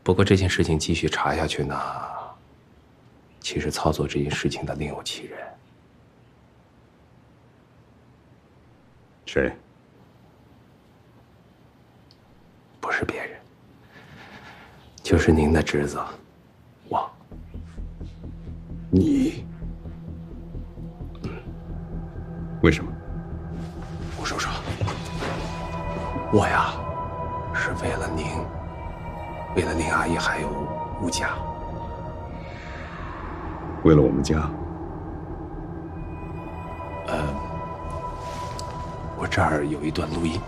不过这件事情继续查下去呢，其实操作这件事情的另有其人。谁？不是别人，就是您的侄子，我。你？为什么？吴叔叔，我呀，是为了您，为了林阿姨还有吴家，为了我们家。我这儿有一段录音，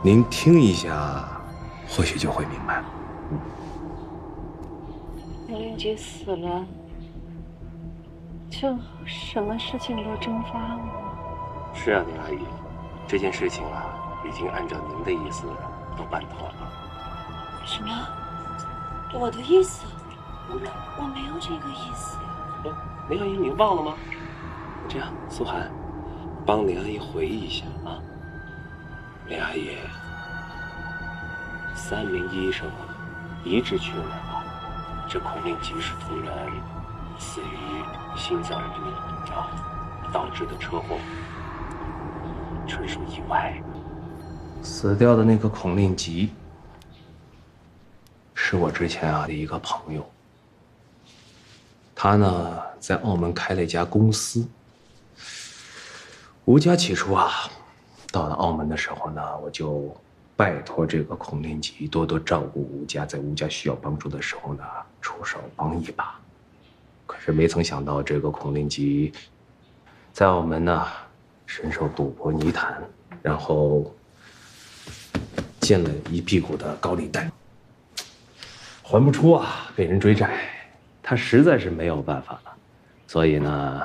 您听一下，或许就会明白了。孔令吉死了，就什么事情都蒸发了吗？是啊，林阿姨，这件事情啊，已经按照您的意思都办妥了。什么？我的意思？我没有这个意思呀。林阿姨，您忘了吗？这样，苏涵，帮林阿姨回忆一下啊。林阿姨，3名医生一致确认了，这孔令吉是突然死于心脏病导致的车祸，纯属意外。死掉的那个孔令吉，是我之前的一个朋友。他呢，在澳门开了一家公司。吴家起初到了澳门的时候呢，我就拜托这个孔令吉多多照顾吴家，在吴家需要帮助的时候呢，出手帮一把。可是没曾想到，这个孔令吉在澳门呢，深受赌博泥潭，然后欠了一屁股的高利贷，还不出被人追债，他实在是没有办法了，所以呢，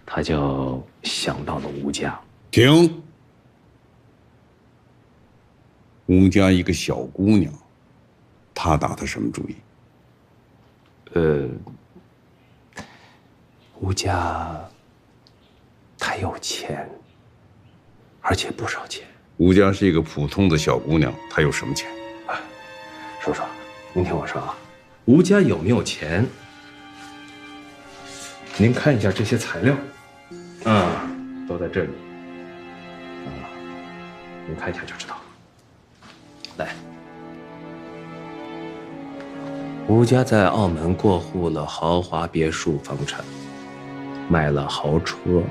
他就想到了吴家。停！吴家一个小姑娘，她打的什么主意？吴家他有钱，而且不少钱。吴家是一个普通的小姑娘，她有什么钱？叔叔，您听我说啊，吴家有没有钱？您看一下这些材料，都在这里，您看一下就知道了。来，吴家在澳门过户了豪华别墅房产，买了豪车，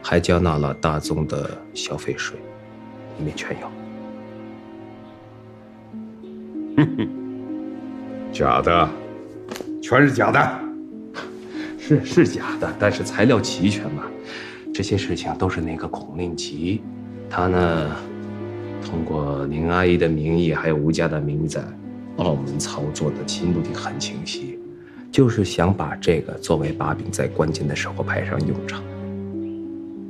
还交纳了大宗的消费税，里面全有。假的，全是假的。是假的，但是材料齐全嘛。这些事情都是那个孔令吉，他呢，通过林阿姨的名义还有吴家的名义在澳门操作的其目的很清晰，就是想把这个作为把柄，在关键的时候派上用场。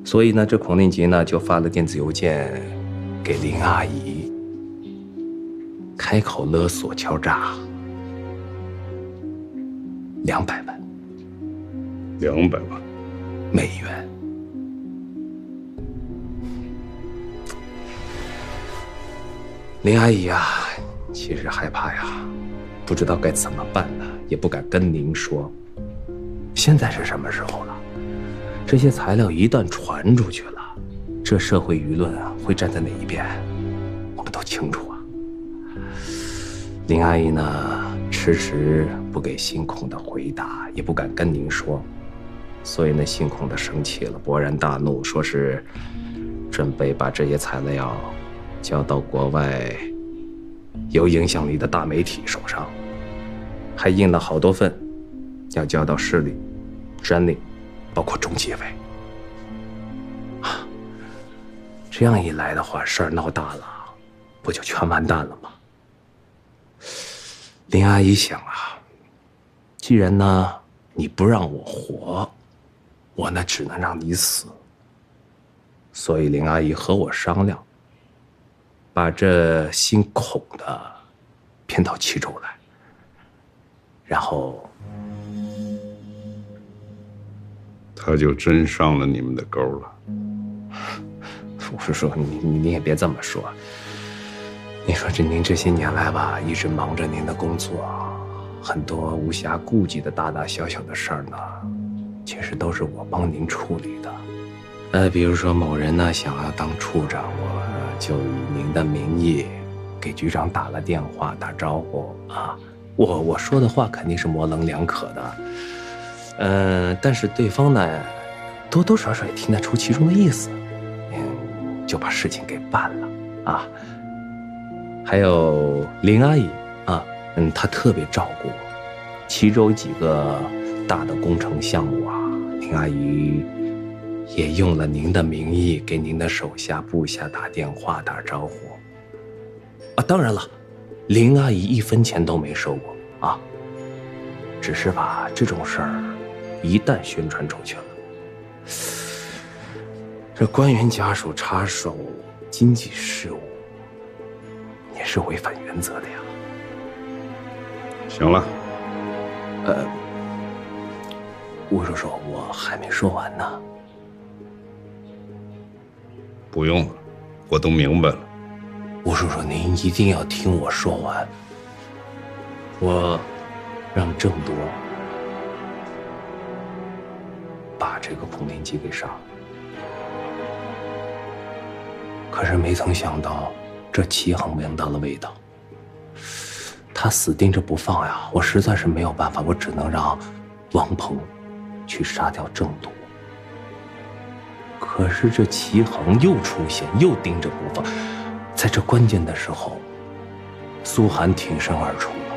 所以呢，这孔令吉呢就发了电子邮件给林阿姨，开口勒索敲诈200万200万美元。林阿姨其实害怕不知道该怎么办呢，也不敢跟您说。现在是什么时候了？这些材料一旦传出去了，这社会舆论会站在哪一边，我们都清楚林阿姨呢，迟迟不给信孔的回答，也不敢跟您说，所以呢，信孔的生气了，勃然大怒，说是准备把这些材料交到国外有影响力的大媒体手上，还印了好多份，要交到市里、专利，包括中纪委。这样一来的话，事儿闹大了，不就全完蛋了吗？林阿姨想既然呢你不让我活，我呢只能让你死。所以林阿姨和我商量，把这姓孔的骗到齐州来，然后他就真上了你们的钩了。我是说你也别这么说，你说您这些年来吧，一直忙着您的工作，很多无暇顾及的大大小小的事儿呢，其实都是我帮您处理的。比如说某人呢想要当处长，我就以您的名义给局长打了电话打招呼啊。我说的话肯定是模棱两可的，但是对方呢，多多少少也听得出其中的意思，就把事情给办了啊。还有林阿姨啊，她特别照顾我，其中几个大的工程项目啊，林阿姨也用了您的名义给您的手下部下打电话打招呼啊。当然了，林阿姨1分钱都没收过啊，只是吧，这种事儿一旦宣传出去了，这官员家属插手经济事务也是违反原则的呀。行了，吴叔叔，我还没说完呢。不用了，我都明白了。吴叔叔，您一定要听我说完。我让郑多把这个孔令基给杀了，可是没曾想到这齐衡闻到了味道，他死盯着不放呀！我实在是没有办法，我只能让王鹏去杀掉郑多。可是这齐衡又出现，又盯着不放，在这关键的时候，苏寒挺身而出了，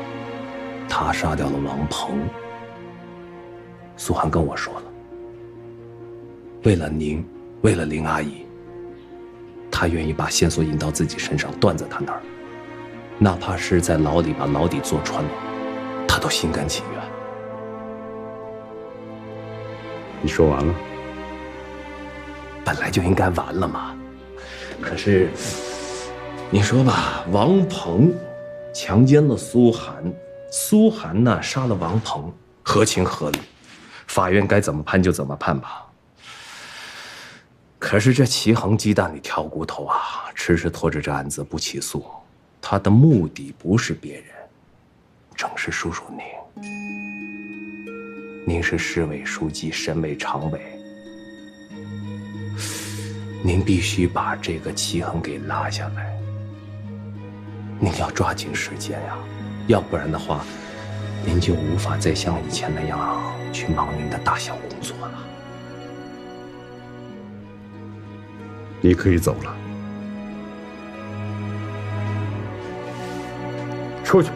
他杀掉了王鹏。苏寒跟我说了，为了您，为了林阿姨，他愿意把线索引到自己身上，断在他那儿，哪怕是在牢里把牢底坐穿了，他都心甘情愿。你说完了？本来就应该完了嘛。可是，你说吧，王鹏强奸了苏寒，苏寒呢杀了王鹏，合情合理，法院该怎么判就怎么判吧。可是这齐衡鸡蛋里挑骨头啊，迟迟拖着这案子不起诉，他的目的不是别人，正是叔叔您。您是市委书记、省委常委，您必须把这个齐衡给拉下来。您要抓紧时间呀，要不然的话，您就无法再像以前那样去忙您的大小工作了。你可以走了，出去。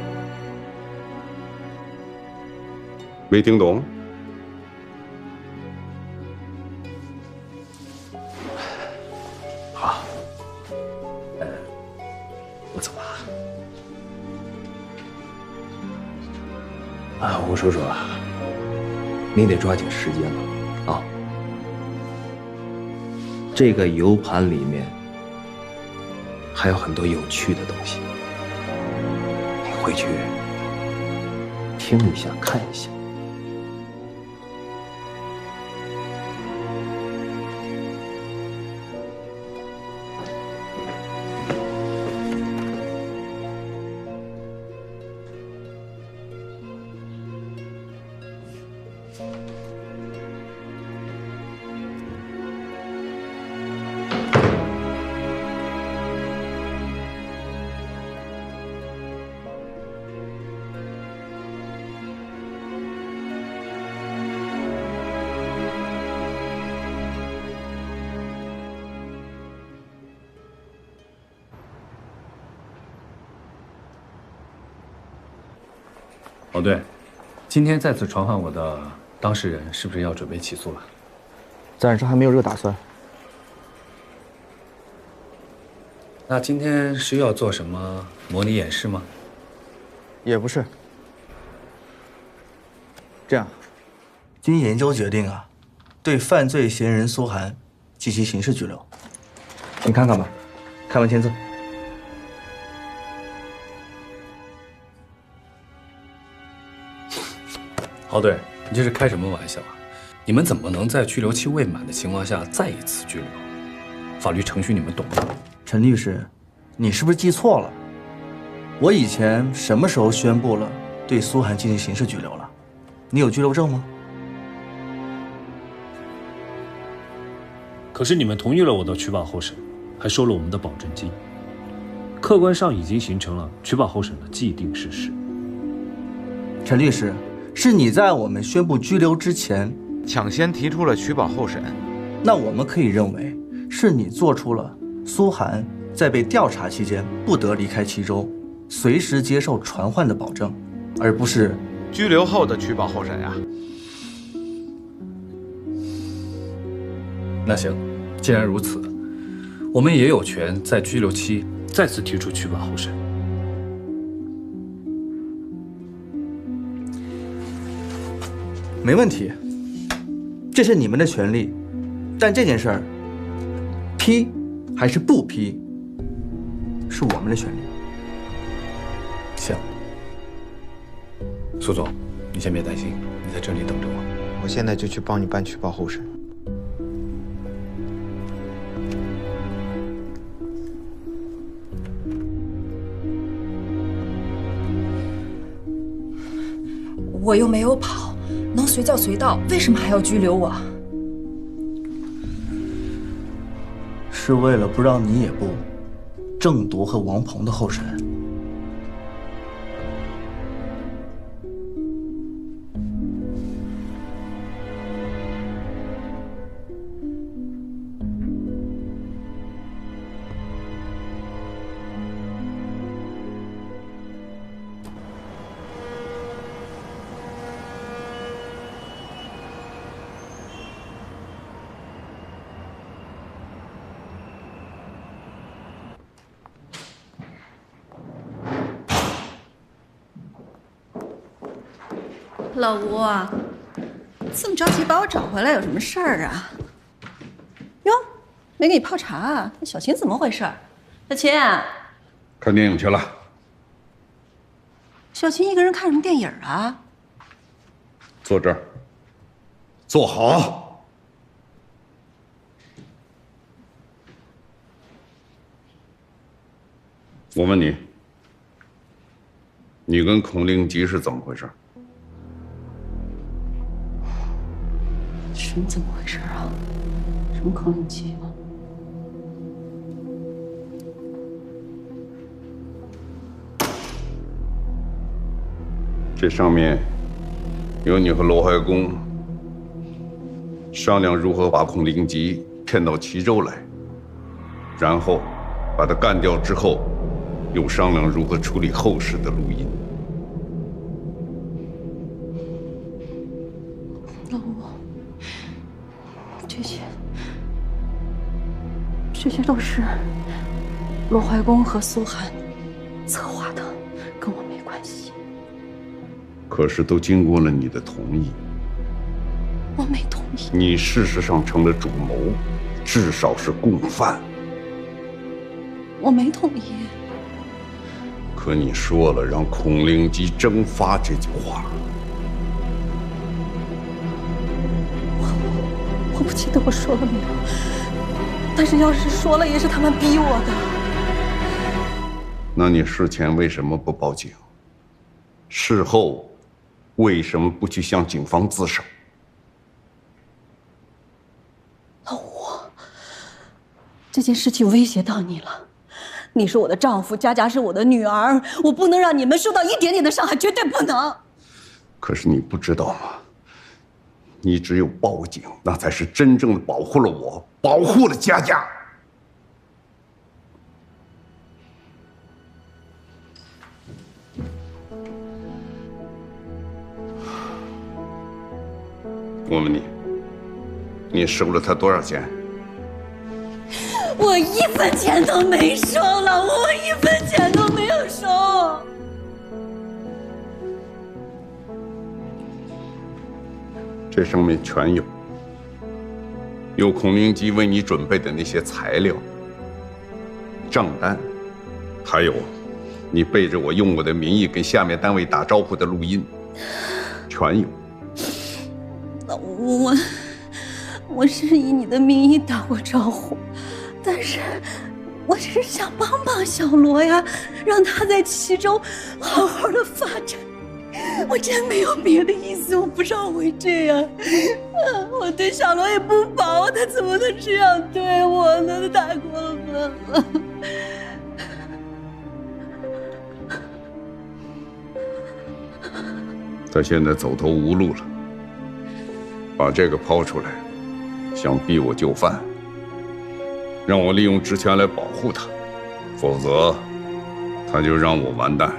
没听懂？好，我走了。啊，吴叔叔啊，您得抓紧时间了啊。这个 U 盘里面还有很多有趣的东西，你回去听一下，看一下。哦，对，今天再次传唤我的当事人是不是要准备起诉了？暂时还没有这个打算。那今天需要做什么模拟演示吗？也不是。这样，经研究决定啊，对犯罪嫌疑人苏寒进行刑事拘留。你看看吧，看完签字。郝队，你这是开什么玩笑啊？你们怎么能在拘留期未满的情况下再一次拘留？法律程序你们懂吗？陈律师，你是不是记错了？我以前什么时候宣布了对苏涵进行刑事拘留了？你有拘留证吗？可是你们同意了我的取保候审，还收了我们的保证金，客观上已经形成了取保候审的既定事实。陈律师，是你在我们宣布拘留之前抢先提出了取保候审，那我们可以认为是你做出了苏涵在被调查期间不得离开齐州，随时接受传唤的保证，而不是拘留后的取保候审呀。那行，既然如此，我们也有权在拘留期再次提出取保候审。没问题，这是你们的权利，但这件事儿批还是不批，是我们的权利。行，苏总，你先别担心，你在这里等着我。我现在就去帮你办取保候审。我又没有跑，能随叫随到，为什么还要拘留我？是为了不让你也步郑铎和王鹏的候审。老吴，这么着急把我找回来，有什么事儿啊？哟，没给你泡茶啊？那小琴怎么回事？小琴，看电影去了。小琴一个人看什么电影啊？坐这儿，坐好。我问你，你跟孔令吉是怎么回事？什么怎么回事啊？什么孔令吉啊？这上面有你和罗怀公商量如何把孔令吉骗到齐州来，然后把他干掉之后，又商量如何处理后事的录音。老吴，这些都是罗怀公和苏涵策划的，跟我没关系。可是都经过了你的同意。我没同意。你事实上成了主谋，至少是共犯。我没同意。可你说了让孔令吉蒸发这句话。我不记得我说了没有，但是要是说了，也是他们逼我的。那你事前为什么不报警？事后为什么不去向警方自首？老吴，这件事情威胁到你了。你是我的丈夫，佳佳是我的女儿，我不能让你们受到一点点的伤害，绝对不能。可是你不知道吗？你只有报警，那才是真正的保护了我，保护了佳佳。我问你，你收了他多少钱？我一分钱都没收，老吴，我一分钱都没有收。这上面全有，有孔令吉为你准备的那些材料、账单，还有你背着我用我的名义跟下面单位打招呼的录音，全有。老吴，我是以你的名义打过招呼，但是我只是想帮帮小罗呀，让他在其中好好的发展。我真没有别的意思，我不知道会这样。我对小罗也不薄，他怎么能这样对我呢？他太过分了。他现在走投无路了，把这个抛出来，想逼我就范，让我利用职权来保护他，否则他就让我完蛋。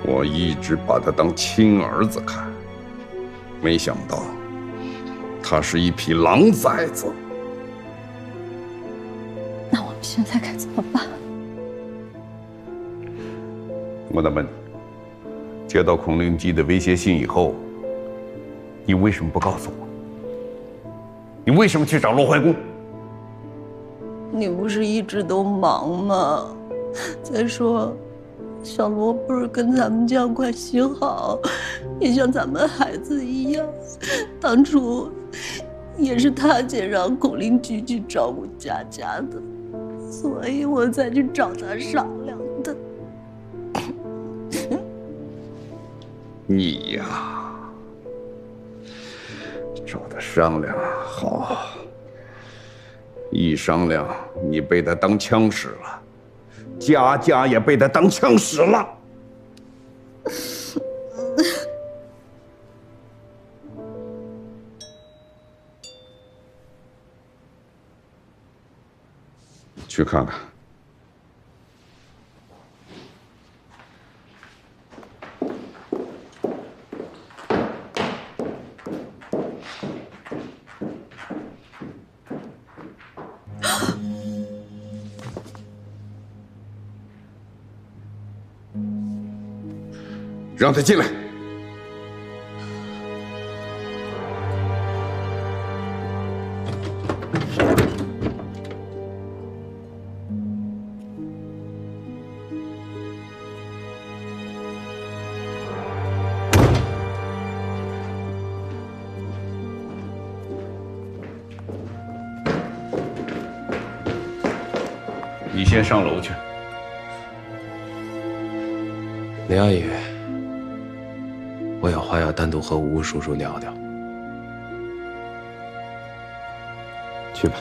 我一直把他当亲儿子看，没想到他是一匹狼崽子。那我们现在该怎么办？我再问你，接到孔令基的威胁信以后，你为什么不告诉我？你为什么去找罗怀公？你不是一直都忙吗？再说，小罗不是跟咱们家关系好，也像咱们孩子一样。当初也是他姐让孔令基去照顾佳佳的，所以我才去找他商量的。你呀，找他商量好，一商量你被他当枪使了，佳佳也被他当枪使了。去看看。让他进来。你先上楼去。林阿姨，我有话要单独和吴叔叔聊聊。去吧。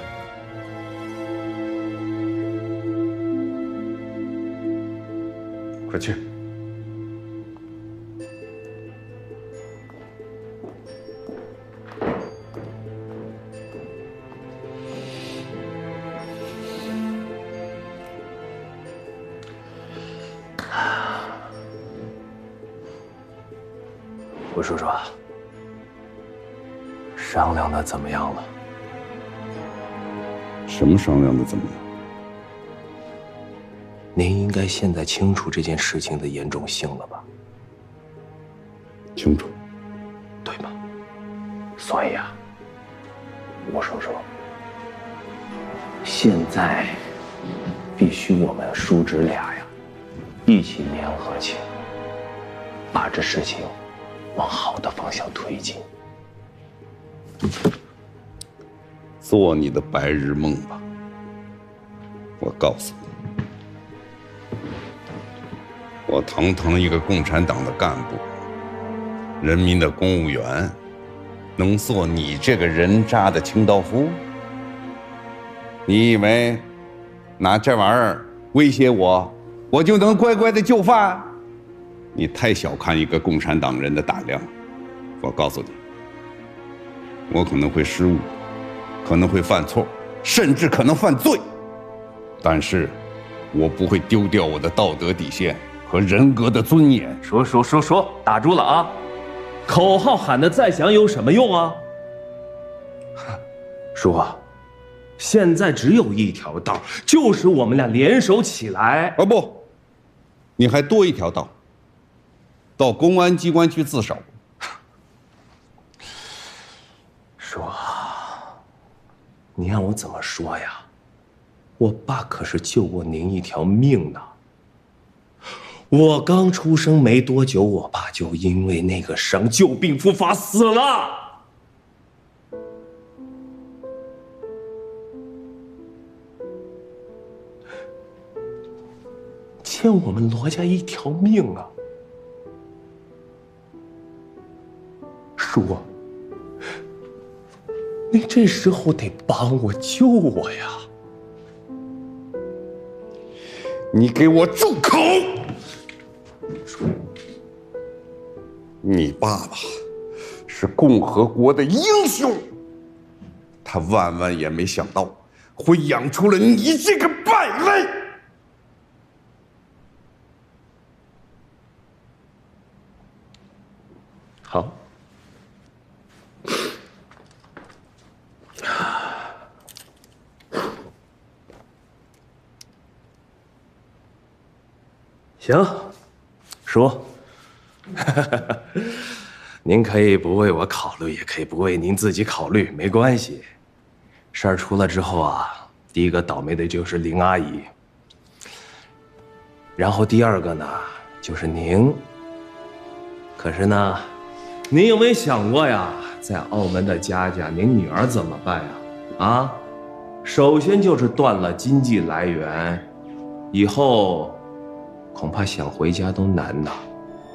快去。吴叔叔，商量的怎么样了？什么商量的怎么样？您应该现在清楚这件事情的严重性了吧？清楚，对吧？所以啊，吴叔叔，现在必须我们叔侄俩呀，一起联合起来，把这事情往好的方向推进。做你的白日梦吧。我告诉你，我堂堂一个共产党的干部，人民的公务员，能做你这个人渣的清道夫？你以为拿这玩意儿威胁我，我就能乖乖的就范？你太小看一个共产党人的胆量。我告诉你，我可能会失误，可能会犯错，甚至可能犯罪，但是我不会丢掉我的道德底线和人格的尊严。说，打住了啊！口号喊得再响有什么用啊？叔，现在只有一条道，就是我们俩联手起来。啊不，你还多一条道，到公安机关去自首。叔，你让我怎么说呀？我爸可是救过您一条命呢。我刚出生没多久，我爸就因为那个伤旧病复发死了。欠我们罗家一条命啊！叔，你这时候得帮我救我呀！你给我住口！你爸爸是共和国的英雄，他万万也没想到会养出了你这个败类。好，行，叔，您可以不为我考虑，也可以不为您自己考虑，没关系。事儿出了之后啊，第一个倒霉的就是林阿姨，然后第二个呢就是您。可是呢，您有没有想过呀，在澳门的家家，您女儿怎么办呀？啊，首先就是断了经济来源，以后恐怕想回家都难呐。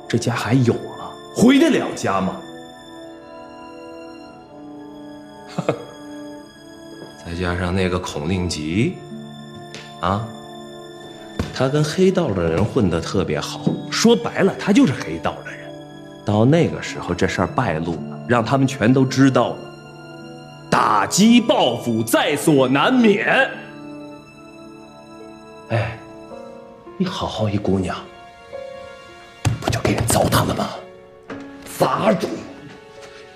这家还有了，回得了家吗？再加上那个孔令吉，啊，他跟黑道的人混得特别好，说白了，他就是黑道的人。到那个时候，这事儿败露了，让他们全都知道了，打击报复在所难免。哎，你好好一姑娘，不就给人糟蹋了吗？砸住！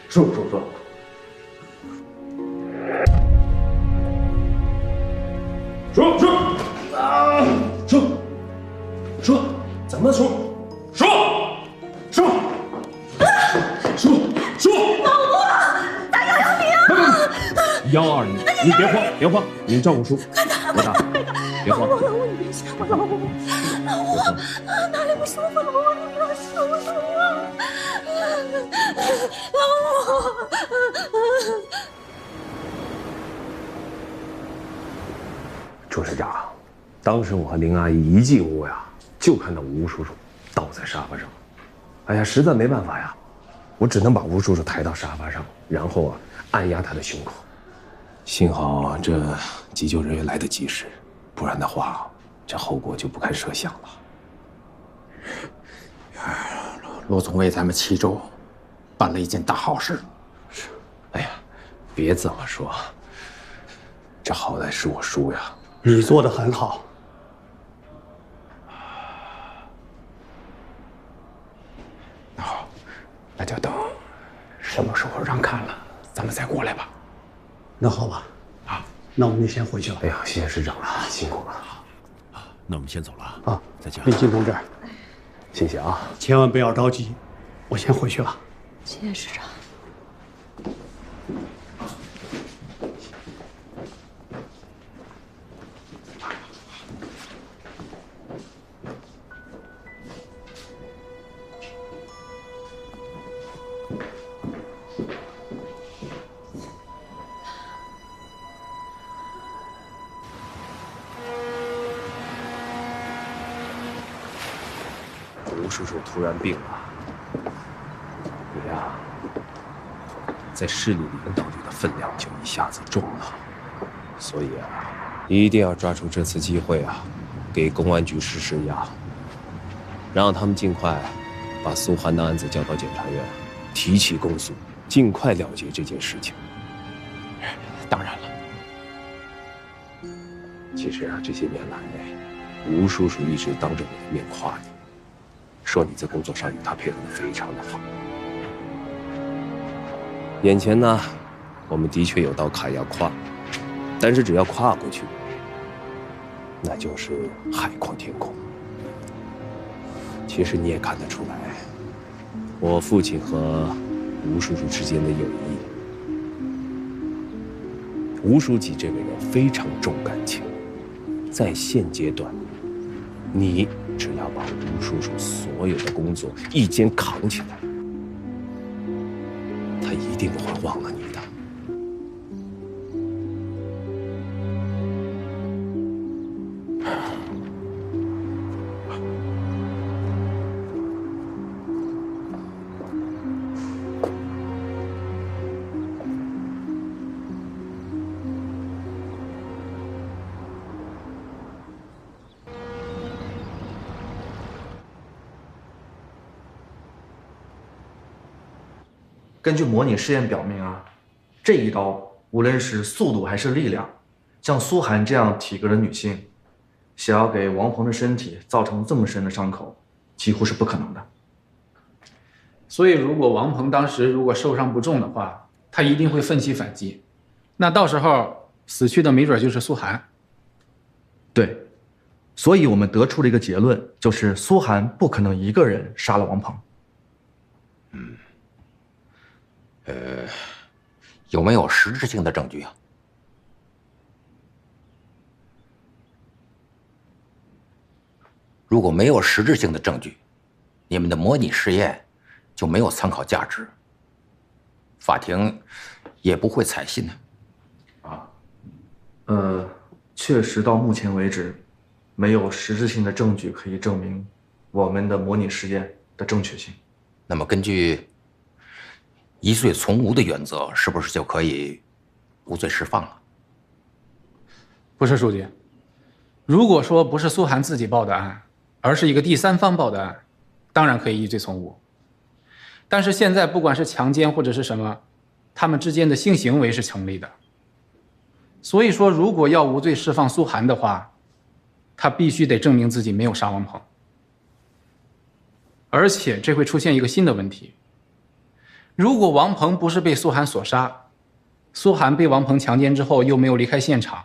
说，怎么说？121，你别慌，你照顾叔。老大，别慌。老吴，你别吓我，老吴，哪里不舒服？老吴，你不要吓我，老吴。朱市长，当时我和林阿姨一进屋呀，就看到吴叔叔倒在沙发上。哎呀，实在没办法呀，我只能把吴叔叔抬到沙发上，然后啊按压他的胸口。幸好这急救人员来得及时，不然的话，这后果就不堪设想了。罗总为咱们齐州办了一件大好事。哎呀，别这么说，这好歹是我叔呀。你做得很好。那好，那就等什么时候让开了，咱们再过来吧。那好吧，啊，那我们就先回去了。哎呀，谢谢师长了，辛苦了。那我们先走了啊，再见。林进同志，谢谢啊，千万不要着急，我先回去了。谢谢师长。吴叔叔突然病了，你呀，在市里领导里的分量就一下子重了，所以啊，一定要抓住这次机会啊，给公安局施压，让他们尽快把苏涵的案子交到检察院，提起公诉，尽快了结这件事情。当然了，其实啊，这些年来，吴叔叔一直当着我的面夸你。说你在工作上与他配合得非常的好。眼前呢，我们的确有道坎要跨，但是只要跨过去，那就是海阔天空。其实你也看得出来，我父亲和吴叔叔之间的友谊。吴书记这个人非常重感情，在现阶段，你只要把吴叔叔所有的工作一肩扛起来，他一定不会忘了你的。根据模拟试验表明啊，这一刀无论是速度还是力量，像苏涵这样体格的女性，想要给王鹏的身体造成这么深的伤口，几乎是不可能的。所以，如果王鹏当时如果受伤不重的话，他一定会奋起反击，那到时候死去的没准就是苏涵。对，所以我们得出了一个结论，就是苏涵不可能一个人杀了王鹏。有没有实质性的证据啊？如果没有实质性的证据，你们的模拟试验就没有参考价值，法庭也不会采信的。确实到目前为止，没有实质性的证据可以证明我们的模拟实验的正确性。那么根据疑罪从无的原则，是不是就可以无罪释放了？不是，书记。如果说不是苏涵自己报的案，而是一个第三方报的案，当然可以疑罪从无。但是现在不管是强奸或者是什么，他们之间的性行为是成立的。所以说，如果要无罪释放苏涵的话，他必须得证明自己没有杀王鹏。而且这会出现一个新的问题。如果王鹏不是被苏涵所杀，苏涵被王鹏强奸之后又没有离开现场，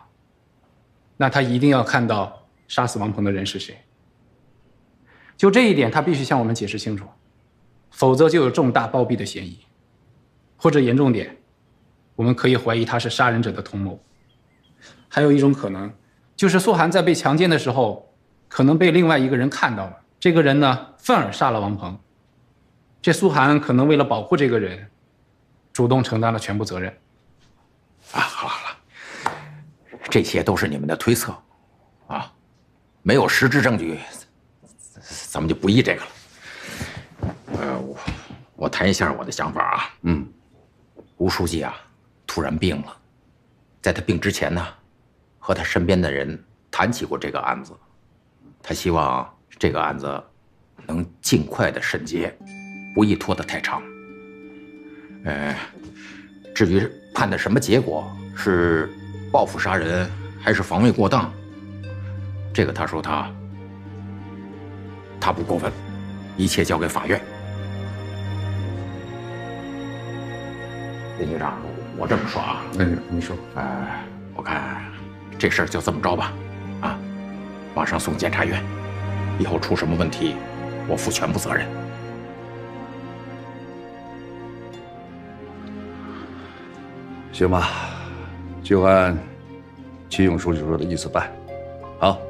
那他一定要看到杀死王鹏的人是谁。就这一点，他必须向我们解释清楚，否则就有重大包庇的嫌疑，或者严重点，我们可以怀疑他是杀人者的同谋。还有一种可能，就是苏涵在被强奸的时候，可能被另外一个人看到了，这个人呢愤而杀了王鹏。这苏涵可能为了保护这个人，主动承担了全部责任。好了，这些都是你们的推测，没有实质证据，咱们就不议这个了。我谈一下我的想法啊。吴书记啊，突然病了，在他病之前呢，和他身边的人谈起过这个案子，他希望这个案子能尽快的审结，不宜拖得太长。至于判的什么结果，是报复杀人还是防卫过当，这个他说他不过问，一切交给法院。林局长，我这么说啊，你说，我看这事儿就这么着吧，马上送检察院，以后出什么问题，我负全部责任。行吧，就按齐勇书记说的意思办。好，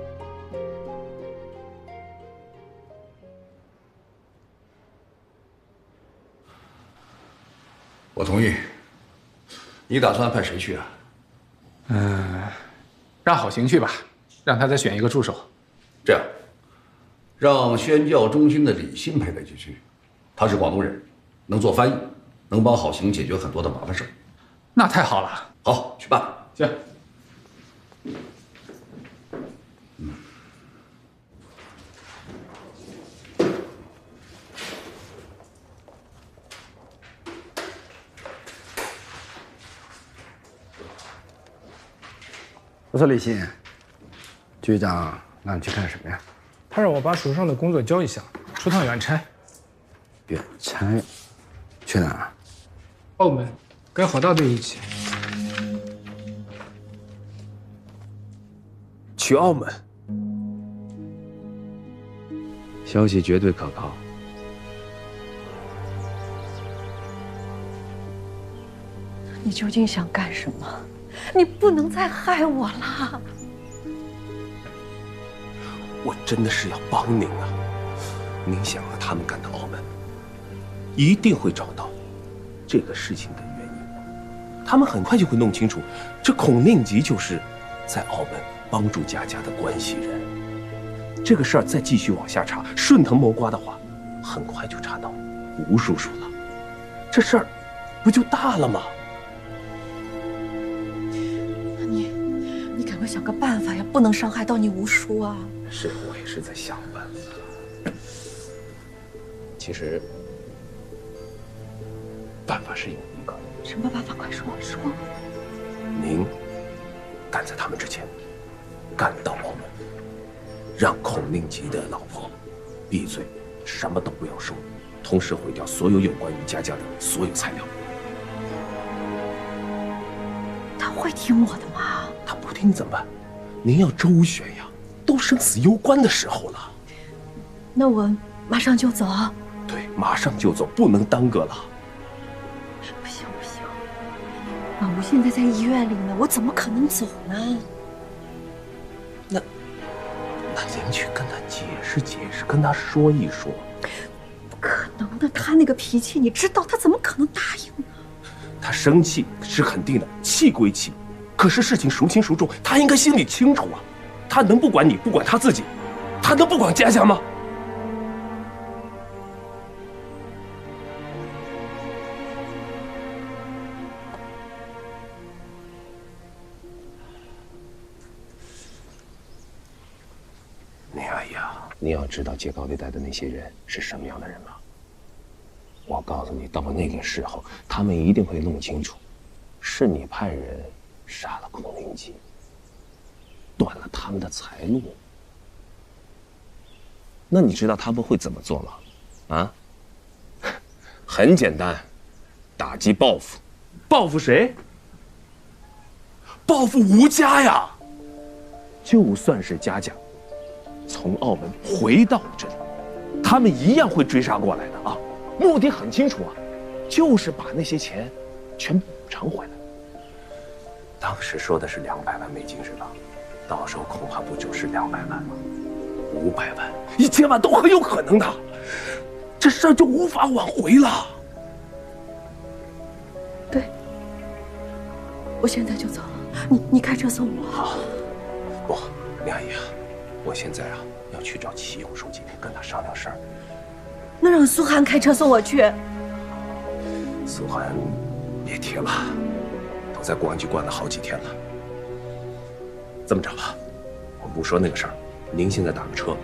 我同意。你打算派谁去啊？让郝行去吧，让他再选一个助手。这样，让宣教中心的李欣陪他一起去。他是广东人，能做翻译，能帮郝行解决很多的麻烦事儿。那太好了。好，去办。行。我说李欣，局长让你去干什么呀？他让我把手上的工作交一下，出趟远差。远差？去哪儿？澳门，跟郝大队一起。去澳门？消息绝对可靠。你究竟想干什么？你不能再害我了！我真的是要帮您啊！您想让他们赶到澳门，一定会找到这个事情的原因。他们很快就会弄清楚，这孔令吉就是在澳门帮助佳佳的关系人。这个事儿再继续往下查，顺藤摸瓜的话，很快就查到吴叔叔了。这事儿不就大了吗？你赶快想个办法呀，不能伤害到你吴叔啊！是，我也是在想办法。其实，办法是有一个。什么办法？快说说。您赶在他们之前赶到澳门，让孔令吉的老婆闭嘴，什么都不要说，同时毁掉所有有关于佳佳的所有材料。他会听我的吗？他不听怎么办？您要周旋呀，都生死攸关的时候了。那我马上就走。对，马上就走，不能耽搁了。不行不行，老吴现在在医院里呢，我怎么可能走呢？那您去跟他解释解释，跟他说一说。不可能的，他那个脾气，你知道，他怎么可能答应呢？他生气是肯定的，气归气，可是事情孰轻孰重，他应该心里清楚啊。他能不管你，不管他自己，他能不管佳佳吗？林阿姨啊，你要知道借高利贷的那些人是什么样的人吗？我告诉你，到那个时候，他们一定会弄清楚，是你派人杀了孔令吉，断了他们的财路。那你知道他们会怎么做吗？啊？很简单，打击报复。报复谁？报复吴家呀！就算是佳佳从澳门回到这里，他们一样会追杀过来的啊！目的很清楚啊，就是把那些钱全补偿回来。当时说的是200万美金是吧？到时候恐怕不就是200万吗？500万、1000万都很有可能的，这事儿就无法挽回了。对，我现在就走，你开车送我。好，不，林阿姨啊，我现在啊要去找齐勇书记，跟他商量事儿。那让苏涵开车送我去。苏涵，别提了，都在公安局关了好几天了。这么着吧，我不说那个事儿，您现在打个车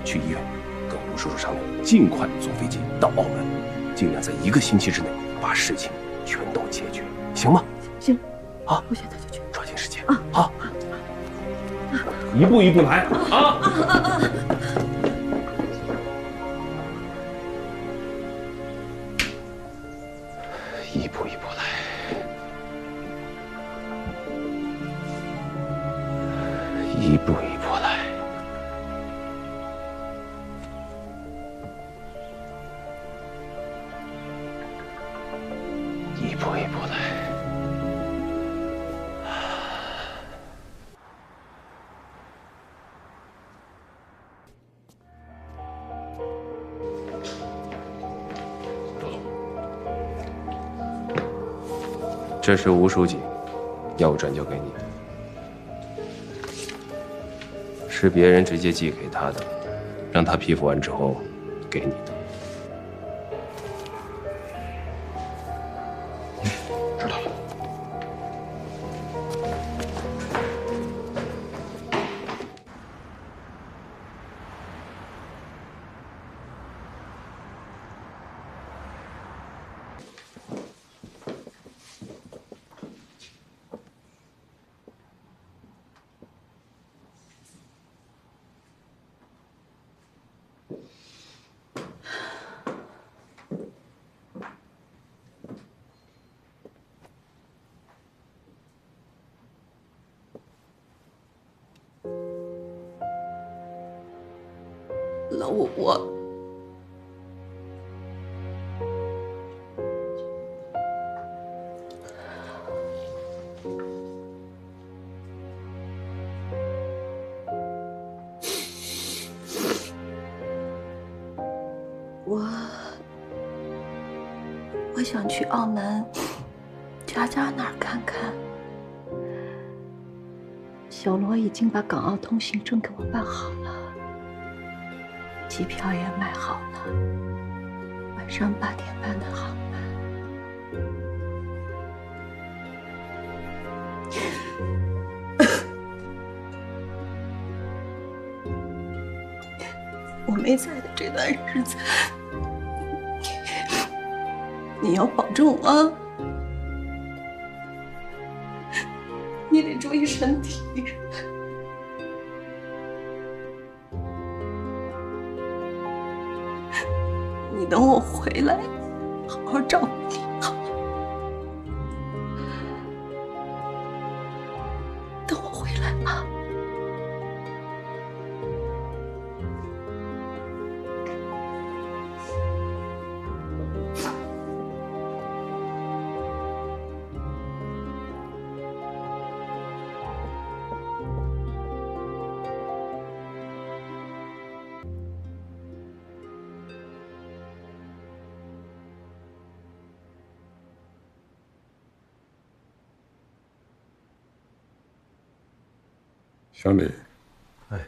去医院，跟吴叔叔商量，尽快坐飞机到澳门，尽量在1个星期之内把事情全都解决，行吗？行，好，我现在就去，抓紧时间啊！好，一步一步来啊！一步一步来，一步一步来。一步一步来。这是吴书记要我转交给你的，是别人直接寄给他的，让他批复完之后给你的。知道了。老吴，我想去澳门佳佳那儿看看。小罗已经把港澳通行证给我办好了，机票也买好了，晚上8点半的航班。我没在的这段日子，你要保重啊，你得注意身体。你等我回来，好好照顾你，好吗？等我回来啊。小李，哎，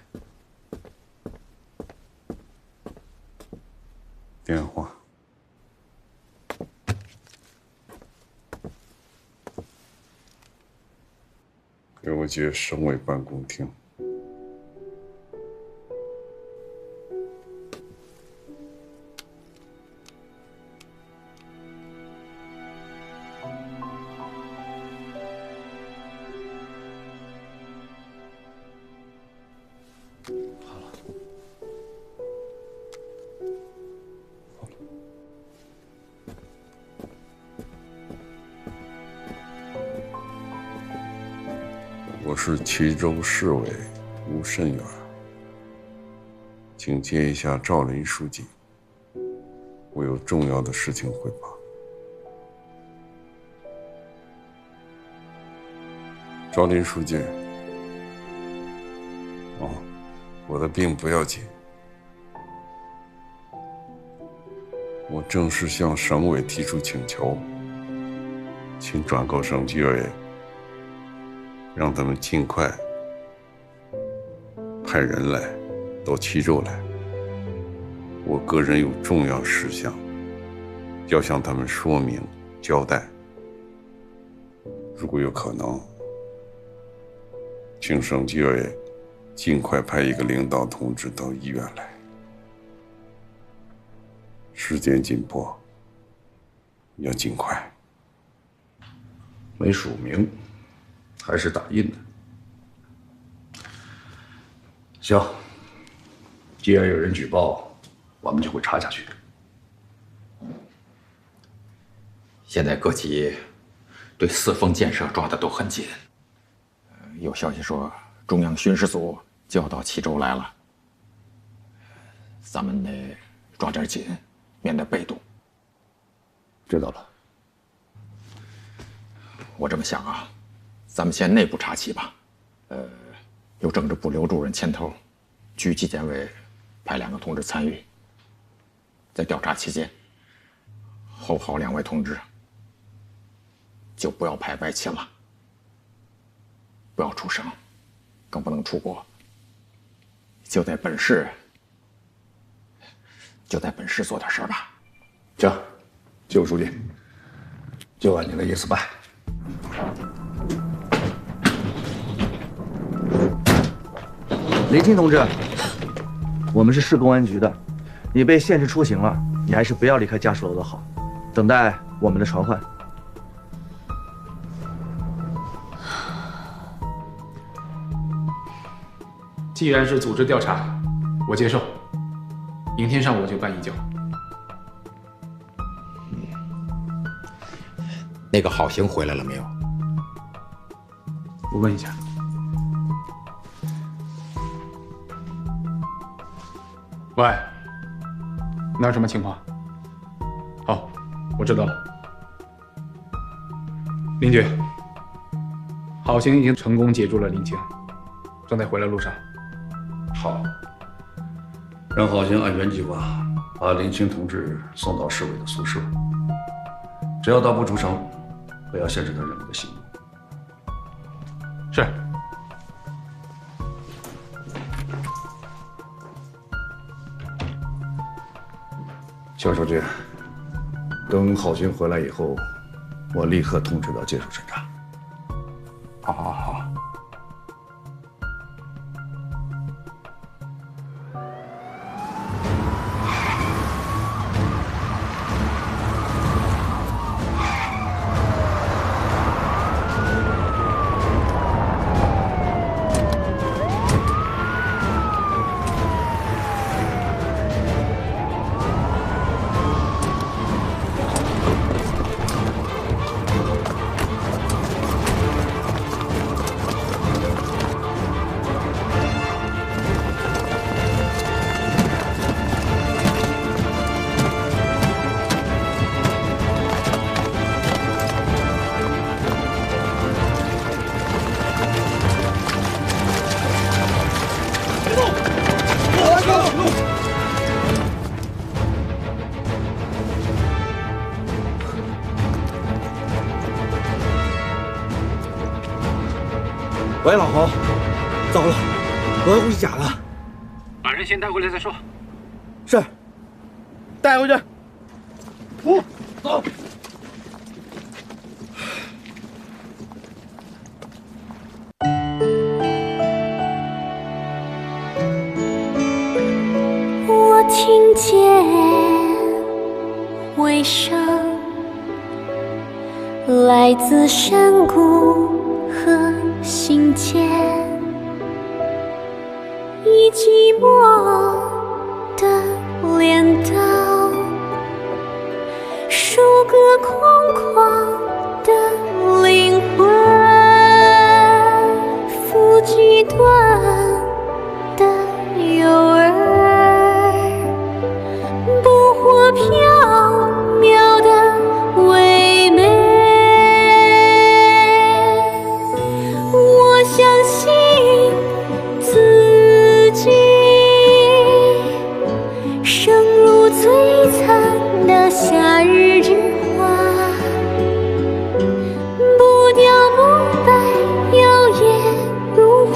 电话。给我接省委办公厅。我是齐州市委吴慎远，请接一下赵林书记，我有重要的事情汇报。赵林书记，我的病不要紧，我正式向省委提出请求，请转告省纪委，让他们尽快派人来到齐州来。我个人有重要事项要向他们说明交代，如果有可能，请省纪委尽快派一个领导同志到医院来。时间紧迫，要尽快。没署名，还是打印的。行，既然有人举报，我们就会查下去。现在各级对四风建设抓的都很紧，有消息说中央巡视组就要到齐州来了，咱们得抓点紧，免得被动。知道了。我这么想啊，咱们先内部查起吧。由政治部刘主任牵头，局纪检委派2个同志参与。在调查期间，侯好2位同志就不要派外勤了，不要出省，更不能出国，就在本市做点事儿吧。行，季副书记，就按你的意思办。林青同志，我们是市公安局的，你被限制出行了，你还是不要离开家属楼的好，等待我们的传唤。既然是组织调查，我接受。明天上午就办移交。那个郝行回来了没有？我问一下。喂，那什么情况？好，我知道了。林局，郝行已经成功接住了林青，正在回来路上。好，让郝行按原计划把林青同志送到市委的宿舍，只要他不出城，不要限制他任何的行动。是。肖书记，等郝行回来以后，我立刻通知到接受审查。好。喂，老侯，糟了，我的护是假的。把人先带回来再说。是，带回去。走。我听见回声，来自山谷和心间，以寂寞的镰刀，收割空旷的灵魂，抚几段的诱饵，捕获缥缈的唯美。我相信自己，生如璀璨的夏日之花，不凋不败，摇曳如花。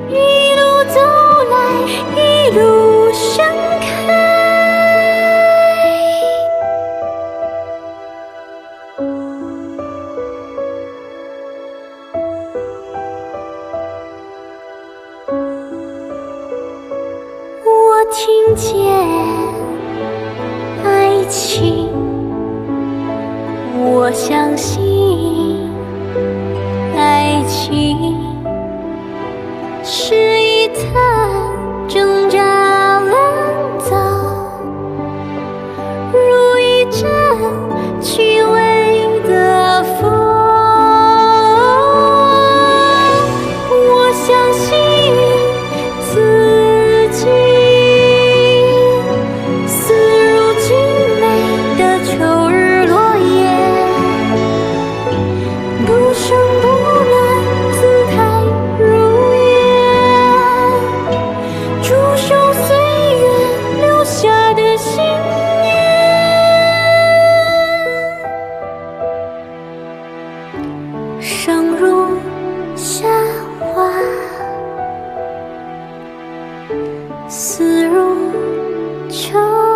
一路走来，一路盛开。我听见爱情，我相信爱情是一滩挣扎浪潮，如一阵虚伪的风。我相信自己，似如俊美的秋日落叶，不声不乱，姿态如愿，驻守岁月留下的信念，生如夏花，死如秋。